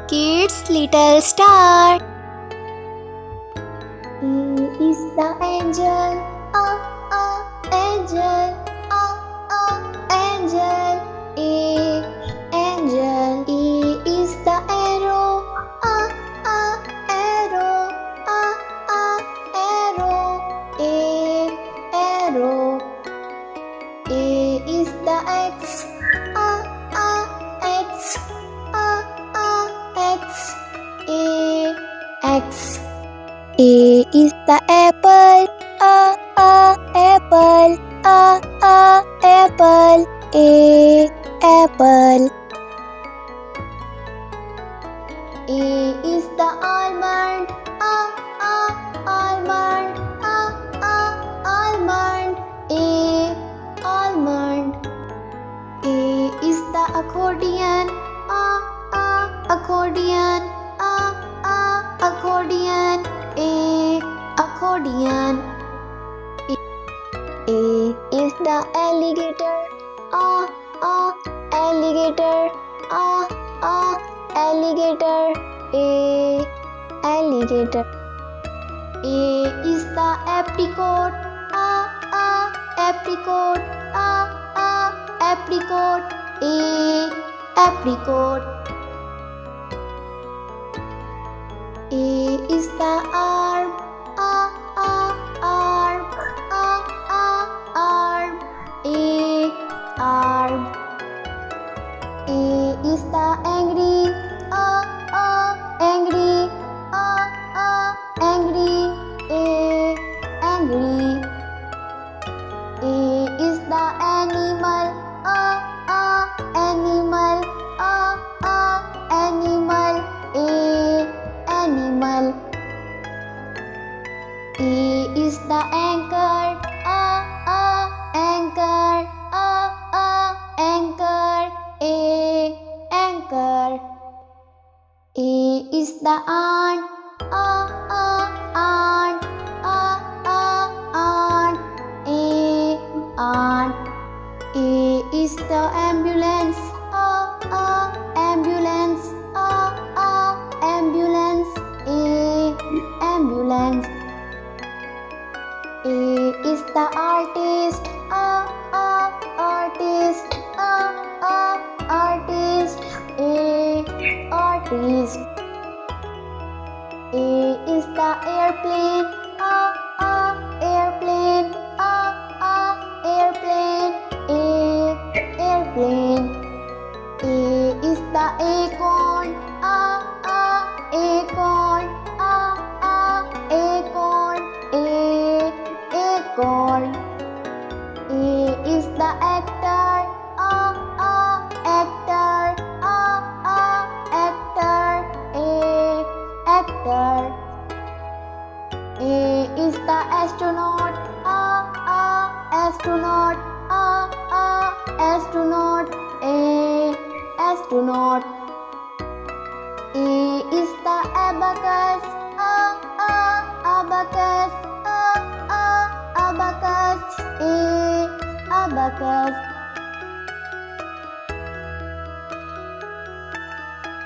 Kid's little star. A is the angel, angel, angel. A, angel. E is the arrow, arrow, arrow. A, arrow. A is the X, X, X. A, X. A is the apple, apple, apple. A, apple. A is the almond, almond, almond. A, almond. A is the accordion, accordion, accordion. A, accordion. A is the alligator, alligator, alligator. A, alligator. A is the apricot, apricot, apricot. A, apricot. A is the arm, arm, arm. A, arm. A is the angry, angry, angry. A, angry. A is the animal, animal, animal. A, animal. A is the anchor, anchor, anchor. A, anchor. A is the aunt, aunt, aunt. A, aunt. A is the ambulance, ambulance, ambulance. A, ambulance. A is the artist, artist, artist. A, artist. A is the airplane, airplane, airplane. A, airplane. A is the acorn, acorn, acorn. A, acorn. A is the actor, actor, actor. A, actor. A is the astronaut, astronaut, astronaut. A, astronaut.